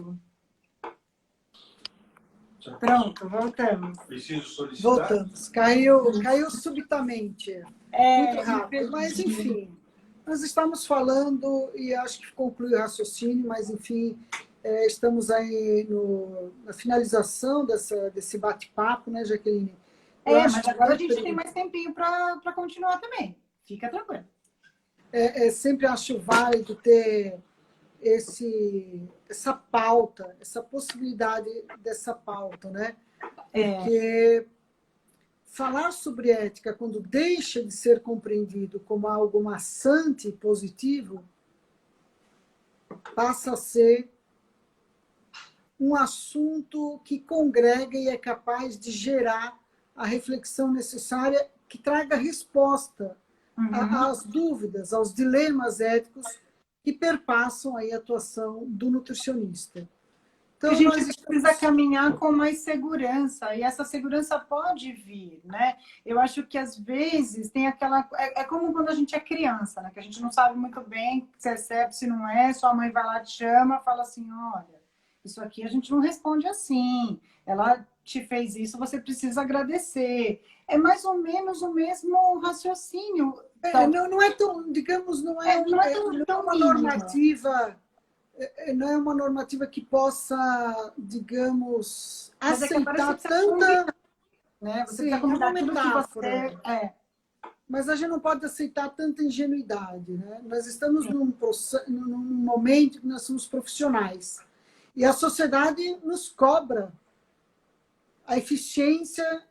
Pronto. Pronto, voltamos. Preciso solicitar? Voltamos. Caiu subitamente. Muito rápido. Mas, enfim, nós estamos falando, e acho que conclui o raciocínio, mas, enfim, estamos aí na finalização desse bate-papo, né, Jaqueline? Mas agora a gente tem mais tempinho para continuar também. Fica tranquilo. Sempre acho válido ter essa pauta, essa possibilidade dessa pauta, né? Porque falar sobre ética, quando deixa de ser compreendido como algo maçante e positivo, passa a ser um assunto que congrega e é capaz de gerar a reflexão necessária que traga resposta às dúvidas, aos dilemas éticos que perpassam aí a atuação do nutricionista. Então, a gente precisa caminhar com mais segurança, e essa segurança pode vir, né? Eu acho que, às vezes, tem aquela... É como quando a gente é criança, né? Que a gente não sabe muito bem se é certo, se não é, sua mãe vai lá, te chama, fala assim, olha, isso aqui a gente não responde assim, ela te fez isso, você precisa agradecer. É mais ou menos o mesmo raciocínio. Não é tão, digamos, não é uma normativa... Não é uma normativa que possa, digamos, aceitar tanta... Né? Você Sim, tá é uma metáfora. Mas a gente não pode aceitar tanta ingenuidade. Né? Nós estamos num momento que nós somos profissionais. E a sociedade nos cobra a eficiência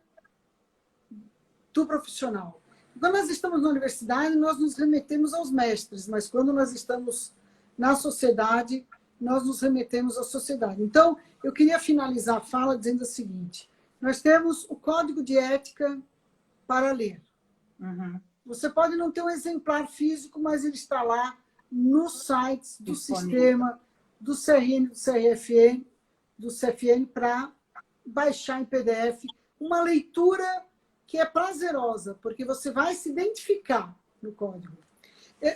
do profissional. Quando nós estamos na universidade, nós nos remetemos aos mestres, mas quando nós estamos na sociedade, nós nos remetemos à sociedade. Então, eu queria finalizar a fala dizendo o seguinte: nós temos o Código de Ética para ler. Você pode não ter um exemplar físico, mas ele está lá nos sites do sistema, do CRN, do CRFN, do CFN, para baixar em PDF. Uma leitura que é prazerosa, porque você vai se identificar no código.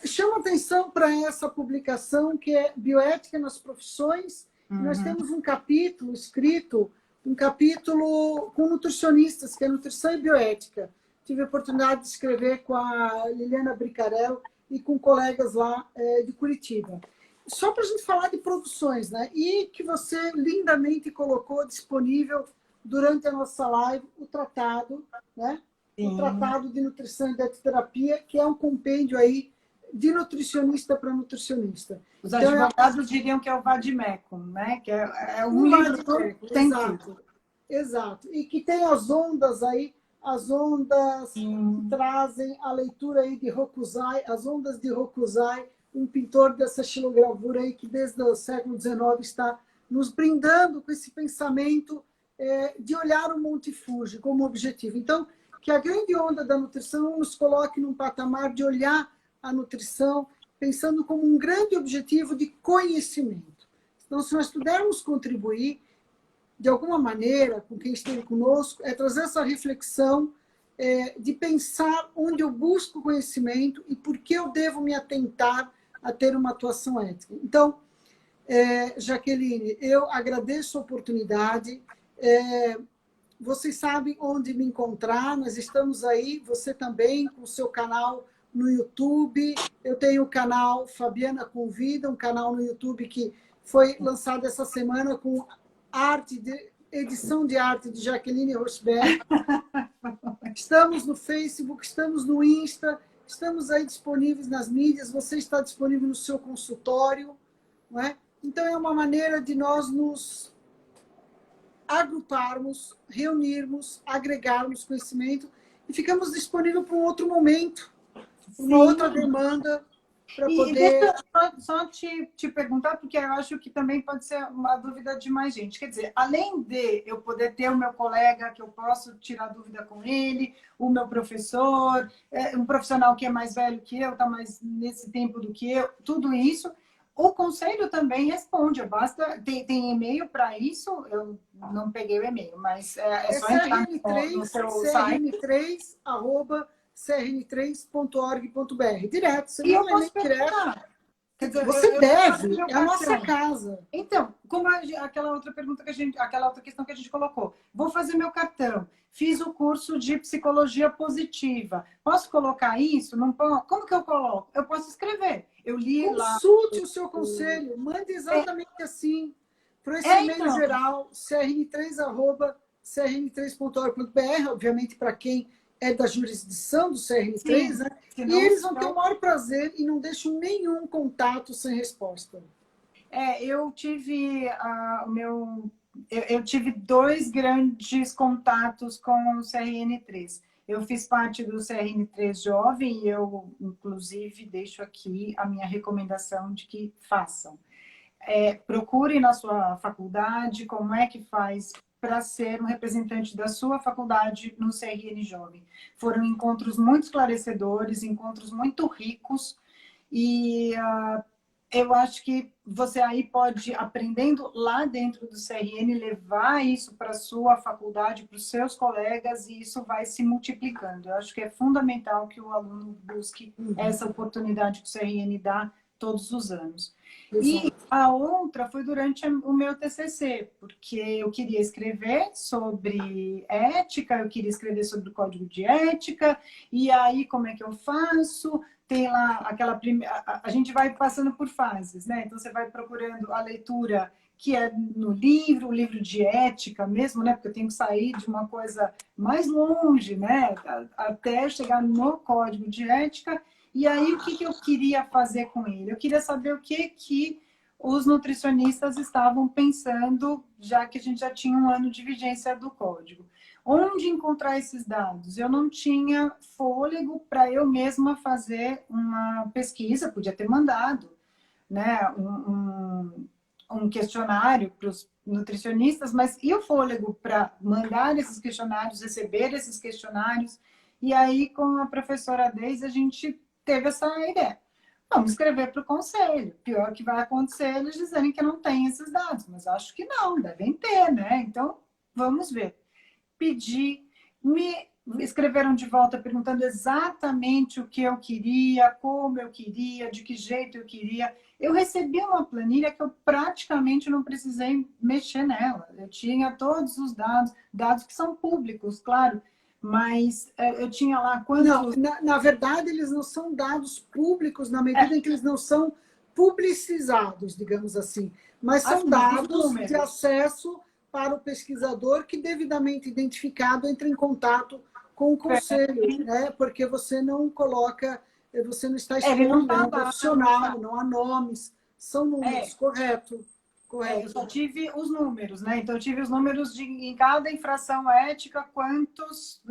Chama atenção para essa publicação, que é Bioética nas Profissões. Nós temos um capítulo escrito, um capítulo com nutricionistas, que é Nutrição e Bioética. Tive a oportunidade de escrever com a Liliana Bricarello e com colegas lá de Curitiba. Só para a gente falar de produções, né? E que você lindamente colocou disponível durante a nossa live o tratado, né? O Tratado de Nutrição e Dietoterapia, que é um compêndio aí de nutricionista para nutricionista. Os advogados diriam que é o vademecum, né? Que é um livro que tem tudo. Exato. E que tem as ondas aí, as ondas que trazem a leitura aí de Hokusai, as ondas de Hokusai, um pintor dessa xilogravura aí que desde o século XIX está nos brindando com esse pensamento de olhar o Monte Fuji como objetivo. Então, que a grande onda da nutrição nos coloque num patamar de olhar a nutrição pensando como um grande objetivo de conhecimento. Então, se nós pudermos contribuir de alguma maneira com quem esteve conosco, é trazer essa reflexão de pensar onde eu busco conhecimento e por que eu devo me atentar a ter uma atuação ética. Então, Jaqueline, eu agradeço a oportunidade. Vocês sabem onde me encontrar, nós estamos aí, você também, com o seu canal no YouTube. Eu tenho o canal Fabiana Convida, um canal no YouTube que foi lançado essa semana com edição de arte de Jaqueline Rochberg. Estamos no Facebook, estamos no Insta, estamos aí disponíveis nas mídias, você está disponível no seu consultório, não é? Então, é uma maneira de nós nos agruparmos, reunirmos, agregarmos conhecimento e ficamos disponíveis para um outro momento, uma outra demanda para poder... Deixa eu só te perguntar, porque eu acho que também pode ser uma dúvida de mais gente. Quer dizer, além de eu poder ter o meu colega, que eu posso tirar dúvida com ele, o meu professor, um profissional que é mais velho que eu, está mais nesse tempo do que eu, tudo isso... O conselho também responde, basta tem e-mail para isso, eu não peguei o e-mail, mas é só entrar no seu site. crn3@crn3.org.br. Direto, você e eu não posso direto. Quer dizer, Você deve, é a nossa cartão. casa. Então, como aquela outra pergunta que aquela outra questão que a gente colocou. Vou fazer meu cartão. Fiz o curso de psicologia positiva. Posso colocar isso? Não posso? Como que eu coloco? Eu posso escrever. Eu li lá. Consulte o seu conselho, mande exatamente assim, para esse e-mail Então, geral, crn3.org.br, obviamente para quem é da jurisdição do CRN3, sim, né? E senão, eles vão ter o maior prazer e não deixam nenhum contato sem resposta. eu tive o meu. Eu tive dois grandes contatos com o CRN3. Eu fiz parte do CRN3 Jovem e eu, inclusive, deixo aqui a minha recomendação de que façam. Procure na sua faculdade como é que faz para ser um representante da sua faculdade no CRN Jovem. Foram encontros muito esclarecedores, encontros muito ricos e eu acho que você aí pode, aprendendo lá dentro do CRN, levar isso para a sua faculdade, para os seus colegas, e isso vai se multiplicando. Eu acho que é fundamental que o aluno busque essa oportunidade que o CRN dá todos os anos. E Exato. a outra foi durante o meu TCC, porque eu queria escrever sobre ética, eu queria escrever sobre o código de ética, e aí como é que eu faço? Tem lá aquela primeira. A gente vai passando por fases, né? Então você vai procurando a leitura que é no livro, o livro de ética mesmo, né? Porque eu tenho que sair de uma coisa mais longe, né? Até chegar no código de ética. E aí, o que eu queria fazer com ele? Eu queria saber o que os nutricionistas estavam pensando, já que a gente já tinha um ano de vigência do código. Onde encontrar esses dados? Eu não tinha fôlego para eu mesma fazer uma pesquisa, podia ter mandado, né, um questionário para os nutricionistas, mas e o fôlego para mandar esses questionários, receber esses questionários? E aí, com a professora Deise, a gente teve essa ideia. Vamos escrever para o conselho. Pior que vai acontecer eles dizerem que não tem esses dados, mas acho que não, devem ter, né? Então, vamos ver. Pedi, me escreveram de volta perguntando exatamente o que eu queria, como eu queria, de que jeito eu queria. Eu recebi uma planilha que eu praticamente não precisei mexer nela. Eu tinha todos os dados, dados que são públicos, claro, mas eu tinha lá Não, quantos. na verdade, eles não são dados públicos na medida em que eles não são publicizados, digamos assim, mas são Assim, mas os dados de números. acesso para o pesquisador que, devidamente identificado, entra em contato com o conselho, né? Porque você não coloca, você não está Ele não expondo está nenhum lá, não profissional, tá. não há nomes, são números, correto, Eu correto. só tive os números, né? Então, eu tive os números em cada infração ética, quantos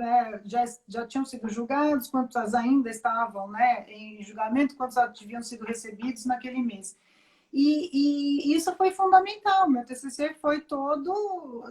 já tinham sido julgados, quantos ainda estavam, né, em julgamento, quantos haviam sido recebidos naquele mês. E isso foi fundamental. Meu TCC foi todo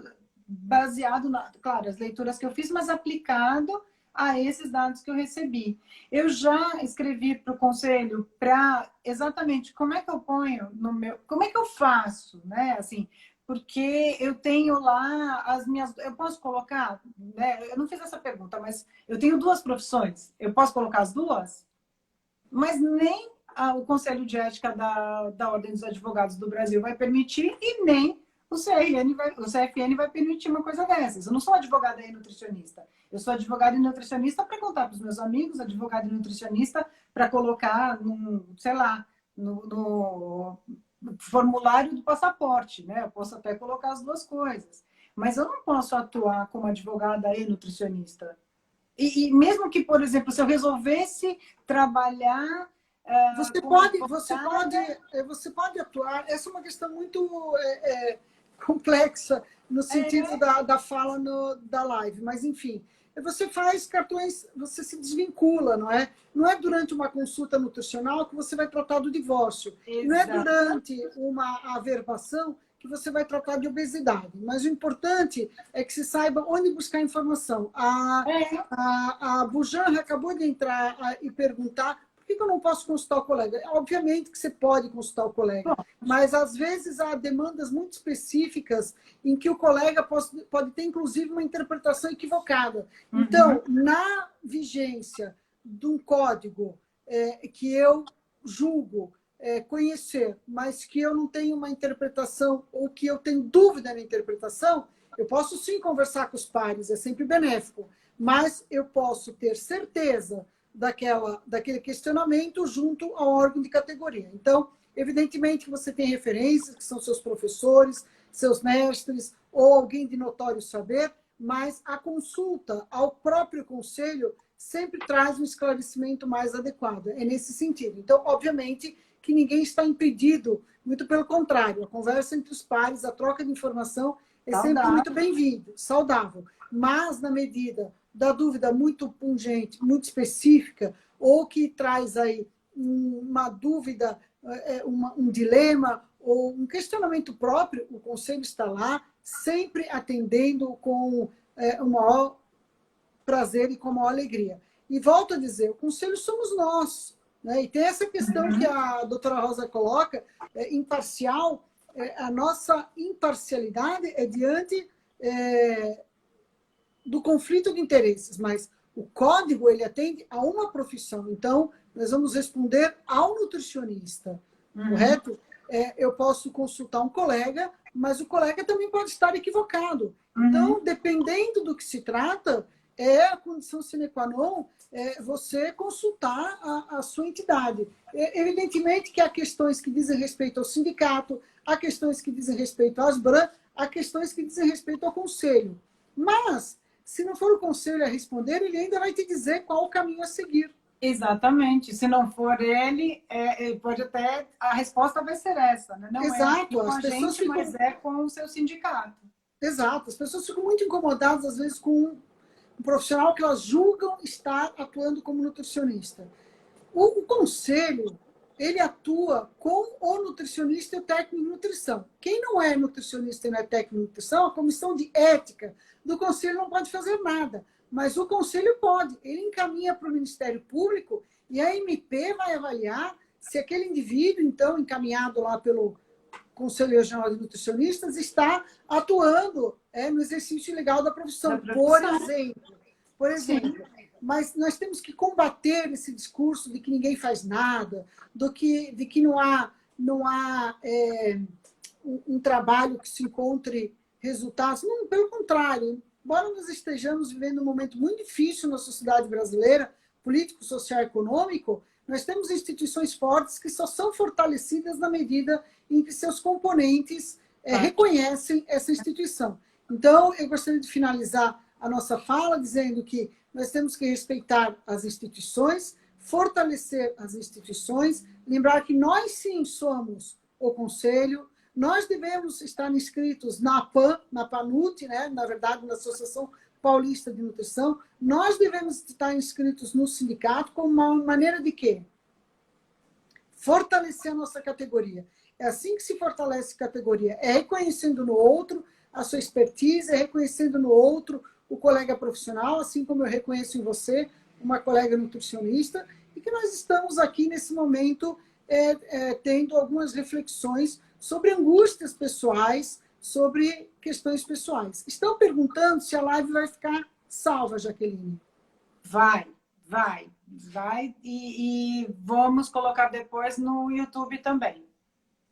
baseado, claro, as leituras que eu fiz, mas aplicado a esses dados que eu recebi. Eu já escrevi para o conselho para exatamente como é que eu ponho no meu, como é que eu faço, né? Assim, porque eu tenho lá as minhas, eu posso colocar, né? Eu não fiz essa pergunta, mas eu tenho duas profissões. Eu posso colocar as duas? Mas nem o Conselho de Ética da Ordem dos Advogados do Brasil vai permitir e nem o CFN vai permitir uma coisa dessas. Eu não sou advogada e nutricionista. Eu sou advogada e nutricionista para contar para os meus amigos, advogada e nutricionista para colocar sei lá, no formulário do passaporte, né? Eu posso até colocar as duas coisas. Mas eu não posso atuar como advogada e nutricionista. E mesmo que, por exemplo, se eu resolvesse trabalhar Você como pode, advogada, você pode atuar. Essa é uma questão muito complexa no sentido da fala da live, mas enfim, você faz cartões, você se desvincula, não é? Não é durante uma consulta nutricional que você vai tratar do divórcio, e não é exato. durante uma averbação que você vai tratar de obesidade. Mas o importante é que se saiba onde buscar informação. A Bujan acabou de entrar e perguntar por que eu não posso consultar o colega? Obviamente que você pode consultar o colega, mas às vezes há demandas muito específicas em que o colega pode ter, inclusive, uma interpretação equivocada. Então, na vigência de um código que eu julgo conhecer, mas que eu não tenho uma interpretação ou que eu tenho dúvida na interpretação, eu posso sim conversar com os pares, é sempre benéfico, mas eu posso ter certeza daquele questionamento junto ao órgão de categoria. Então, evidentemente, você tem referências, que são seus professores, seus mestres, ou alguém de notório saber, mas a consulta ao próprio conselho sempre traz um esclarecimento mais adequado. É nesse sentido. Então, obviamente, que ninguém está impedido, muito pelo contrário, a conversa entre os pares, a troca de informação é sempre muito bem-vindo, saudável. Mas, na medida da dúvida muito pungente, muito específica, ou que traz aí uma dúvida, um dilema, ou um questionamento próprio, o conselho está lá, sempre atendendo com o maior prazer e com a maior alegria. E volto a dizer, o conselho somos nós. Né? E tem essa questão que a doutora Rosa coloca, imparcial, a nossa imparcialidade é diante do conflito de interesses, mas o código ele atende a uma profissão. Então, nós vamos responder ao nutricionista, correto? Eu posso consultar um colega, mas o colega também pode estar equivocado. Então, dependendo do que se trata, é a condição sine qua non você consultar a sua entidade. Evidentemente que há questões que dizem respeito ao sindicato, há questões que dizem respeito às BRAM, há questões que dizem respeito ao conselho. Mas, se não for o conselho a responder, ele ainda vai te dizer qual o caminho a seguir. Exatamente. Se não for ele, pode até... A resposta vai ser essa, né? Não Exato. é com a gente, mas é com o seu sindicato. Exato. As pessoas ficam muito incomodadas, às vezes, com um profissional que elas julgam estar atuando como nutricionista. O conselho, ele atua com o nutricionista e o técnico de nutrição. Quem não é nutricionista e não é técnico de nutrição, a comissão de ética do conselho não pode fazer nada. Mas o conselho pode. Ele encaminha para o Ministério Público e a MP vai avaliar se aquele indivíduo, então, encaminhado lá pelo Conselho Regional de Nutricionistas, está atuando no exercício legal da profissão, por exemplo. Mas nós temos que combater esse discurso de que ninguém faz nada, de que não há um trabalho que se encontre resultados. Não, pelo contrário. Embora nós estejamos vivendo um momento muito difícil na sociedade brasileira, político, social e econômico, nós temos instituições fortes que só são fortalecidas na medida em que seus componentes reconhecem essa instituição. Então, eu gostaria de finalizar a nossa fala dizendo que nós temos que respeitar as instituições, fortalecer as instituições, lembrar que nós sim somos o Conselho, nós devemos estar inscritos na APAN, na PANUT, né? Na verdade, na Associação Paulista de Nutrição. Nós devemos estar inscritos no sindicato como uma maneira de quê? Fortalecer a nossa categoria. É assim que se fortalece a categoria. É reconhecendo no outro a sua expertise, é reconhecendo no outro o colega profissional, assim como eu reconheço em você uma colega nutricionista, e que nós estamos aqui nesse momento tendo algumas reflexões sobre angústias pessoais, sobre questões pessoais. Estão perguntando se a live vai ficar salva, Jaqueline. Vai. E vamos colocar depois no YouTube também.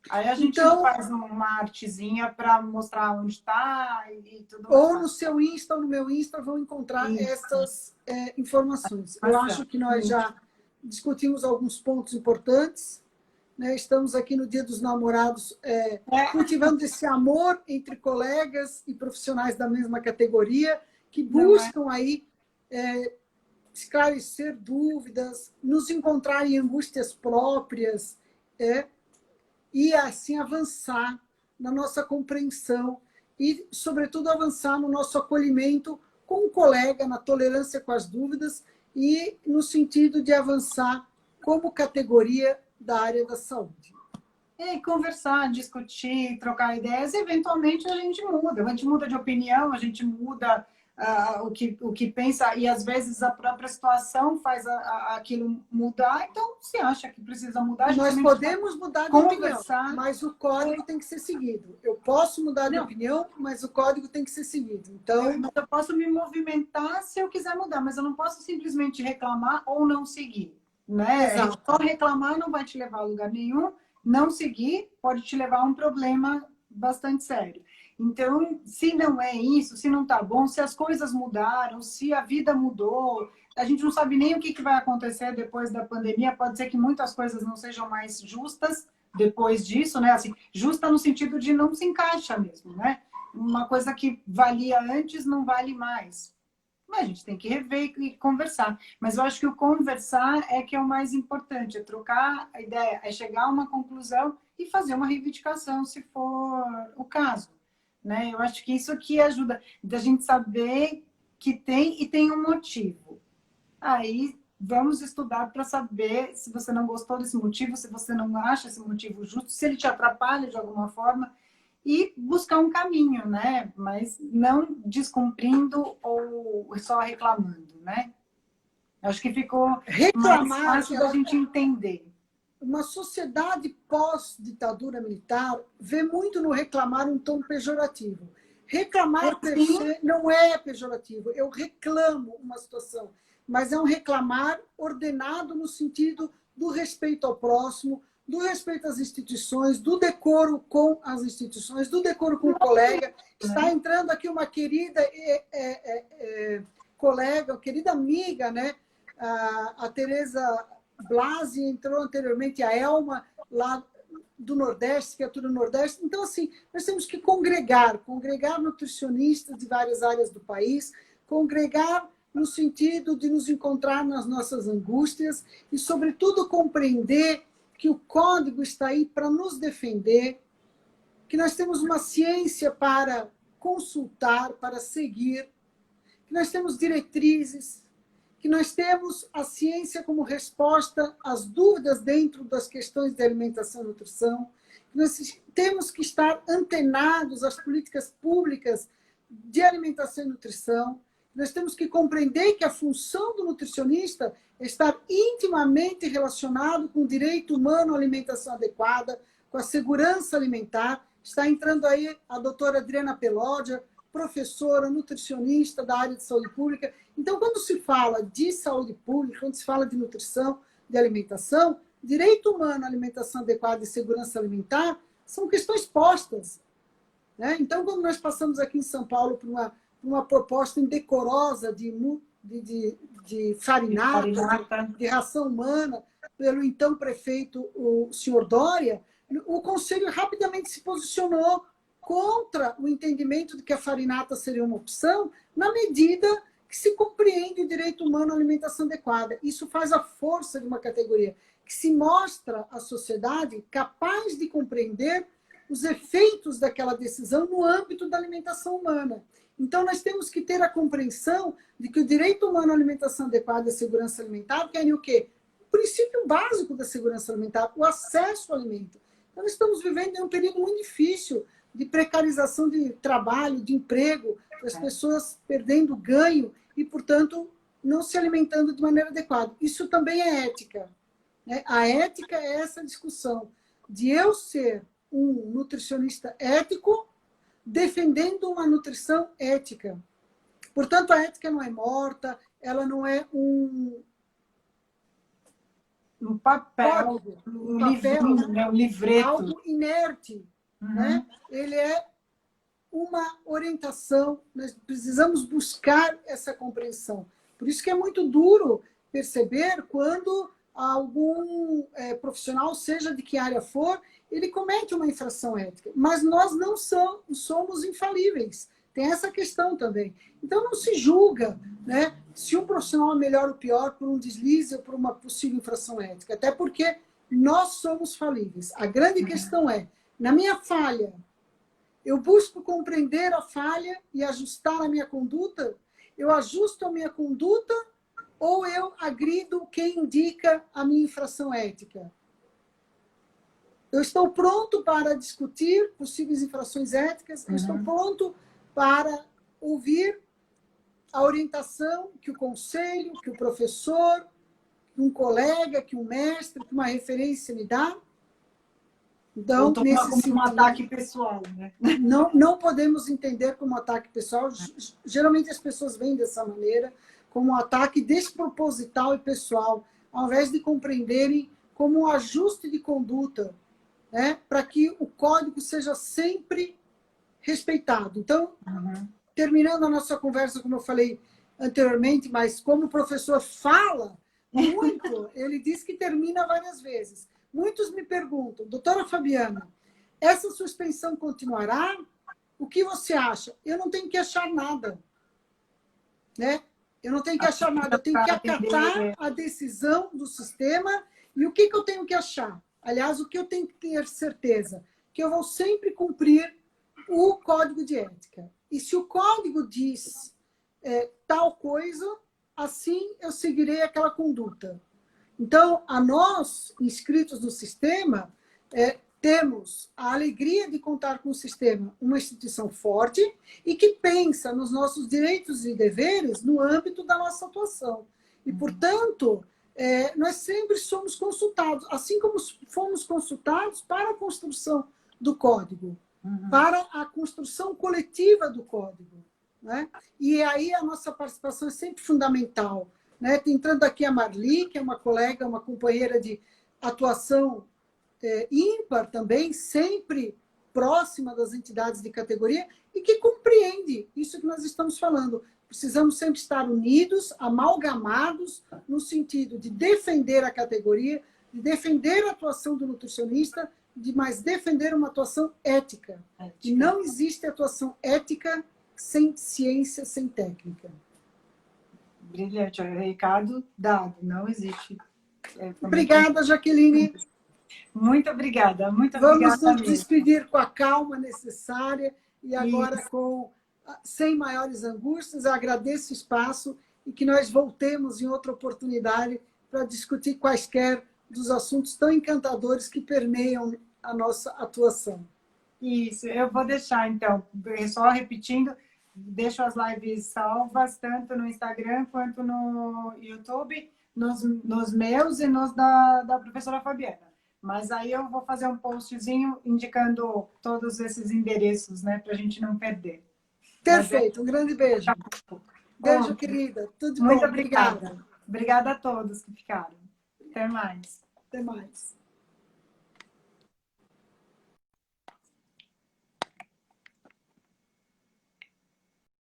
Aí a gente faz uma artezinha para mostrar onde está e tudo mais. Ou no seu Insta ou no meu Insta vão encontrar essas informações. Eu acho que nós já discutimos alguns pontos importantes. Estamos aqui no Dia dos Namorados cultivando esse amor entre colegas e profissionais da mesma categoria que buscam aí esclarecer dúvidas, nos encontrar em angústias próprias e assim avançar na nossa compreensão e, sobretudo, avançar no nosso acolhimento com o colega, na tolerância com as dúvidas e no sentido de avançar como categoria da área da saúde. Conversar, discutir, trocar ideias, eventualmente a gente muda de opinião, a gente muda o que pensa, e às vezes a própria situação faz aquilo mudar, então se acha que precisa mudar... Nós podemos mudar de opinião, mas o código tem que ser seguido. Eu posso mudar de opinião, mas o código tem que ser seguido. Então, eu posso me movimentar se eu quiser mudar, mas eu não posso simplesmente reclamar ou não seguir. né? Exato. Só reclamar não vai te levar a lugar nenhum, não seguir pode te levar a um problema bastante sério. Então, se não é isso, se não tá bom, se as coisas mudaram, se a vida mudou, a gente não sabe nem o que vai acontecer depois da pandemia, pode ser que muitas coisas não sejam mais justas depois disso, né? Assim, justa no sentido de não se encaixa mesmo, né? Uma coisa que valia antes não vale mais. Mas a gente tem que rever e conversar. Mas eu acho que o conversar é que é o mais importante, é trocar a ideia, é chegar a uma conclusão e fazer uma reivindicação, se for o caso. Né? Eu acho que isso aqui ajuda da gente saber que tem e tem um motivo. Aí vamos estudar para saber se você não gostou desse motivo, se você não acha esse motivo justo, se ele te atrapalha de alguma forma, e buscar um caminho, né? Mas não descumprindo ou só reclamando, né? Acho que ficou mais fácil da gente entender. Uma sociedade pós-ditadura militar vê muito no reclamar um tom pejorativo. Reclamar per se não é pejorativo. Eu reclamo uma situação, mas é um reclamar ordenado no sentido do respeito ao próximo, do respeito às instituições, do decoro com as instituições, do decoro com o colega. Está entrando aqui uma querida colega, querida amiga, né? A Tereza Blasi entrou anteriormente, a Elma, lá do Nordeste, que atua no Nordeste. Então, assim, nós temos que congregar nutricionistas de várias áreas do país, congregar no sentido de nos encontrar nas nossas angústias e, sobretudo, compreender que o código está aí para nos defender, que nós temos uma ciência para consultar, para seguir, que nós temos diretrizes, que nós temos a ciência como resposta às dúvidas dentro das questões de alimentação e nutrição, que nós temos que estar antenados às políticas públicas de alimentação e nutrição, nós temos que compreender que a função do nutricionista é estar intimamente relacionado com o direito humano à alimentação adequada, com a segurança alimentar. Está entrando aí a doutora Adriana Pelódia, professora, nutricionista da área de saúde pública. Então, quando se fala de saúde pública, quando se fala de nutrição, de alimentação, direito humano à alimentação adequada e segurança alimentar são questões postas, né? Então, quando nós passamos aqui em São Paulo por uma proposta indecorosa de farinata, de ração humana, pelo então prefeito, o senhor Dória, o Conselho rapidamente se posicionou contra o entendimento de que a farinata seria uma opção, na medida que se compreende o direito humano à alimentação adequada. Isso faz a força de uma categoria que se mostra à sociedade capaz de compreender os efeitos daquela decisão no âmbito da alimentação humana. Então, nós temos que ter a compreensão de que o direito humano à alimentação adequada e à segurança alimentar querem o quê? O princípio básico da segurança alimentar, o acesso ao alimento. Então, nós estamos vivendo em um período muito difícil de precarização de trabalho, de emprego, as pessoas perdendo ganho e, portanto, não se alimentando de maneira adequada. Isso também é ética, né? A ética é essa discussão de eu ser um nutricionista ético defendendo uma nutrição ética. Portanto, a ética não é morta, ela não é um papel, um livreto, algo inerte. Né? Ele é uma orientação, nós precisamos buscar essa compreensão. Por isso que é muito duro perceber quando algum profissional, seja de que área for, ele comete uma infração ética. Mas nós não somos infalíveis. Tem essa questão também. Então não se julga, né, se um profissional é melhor ou pior por um deslize ou por uma possível infração ética. Até porque nós somos falíveis. A grande questão é, na minha falha, eu busco compreender a falha e ajustar a minha conduta? Eu ajusto a minha conduta ou eu agrido quem indica a minha infração ética? Eu estou pronto para discutir possíveis infrações éticas, eu estou pronto para ouvir a orientação que o conselho, que o professor, que um colega, que um mestre, que uma referência me dá. Então, nesse sentido, um ataque pessoal, né? Não podemos entender como um ataque pessoal. Geralmente as pessoas veem dessa maneira, como um ataque desproposital e pessoal. ao invés de compreenderem como um ajuste de conduta, né, para que o código seja sempre respeitado. Então, terminando a nossa conversa, como eu falei anteriormente, mas como o professor fala muito, ele diz que termina várias vezes. Muitos me perguntam, doutora Fabiana, essa suspensão continuará? O que você acha? Eu não tenho que achar nada, né? Eu não tenho que achar nada, eu tenho que acatar a decisão do sistema. E o que eu tenho que achar? Aliás, o que eu tenho que ter certeza? Que eu vou sempre cumprir o código de ética. E se o código diz tal coisa, assim eu seguirei aquela conduta. Então, a nós, inscritos no sistema, temos a alegria de contar com o sistema, uma instituição forte e que pensa nos nossos direitos e deveres no âmbito da nossa atuação. E, portanto, nós sempre somos consultados, assim como fomos consultados para a construção do código, para a construção coletiva do código, né? E aí a nossa participação é sempre fundamental, né? Entrando aqui a Marli, que é uma colega, uma companheira de atuação ímpar também, sempre próxima das entidades de categoria e que compreende isso que nós estamos falando. Precisamos sempre estar unidos, amalgamados, no sentido de defender a categoria, de defender a atuação do nutricionista, mas defender uma atuação ética. E não existe atuação ética sem ciência, sem técnica. Brilhante, recado dado, não existe. Obrigada, Jaqueline. Muito obrigada, muito Vamos obrigada. nos despedir com a calma necessária e agora sem maiores angústias. Eu agradeço o espaço e que nós voltemos em outra oportunidade para discutir quaisquer dos assuntos tão encantadores que permeiam a nossa atuação. Isso, eu vou deixar, então, só repetindo, deixo as lives salvas, tanto no Instagram quanto no YouTube, nos meus e nos da professora Fabiana. Mas aí eu vou fazer um postzinho indicando todos esses endereços, né, para a gente não perder. Perfeito, um grande beijo. Beijo, querida. Tudo de bom. Muito obrigada. Obrigada a todos que ficaram. Até mais. Até mais.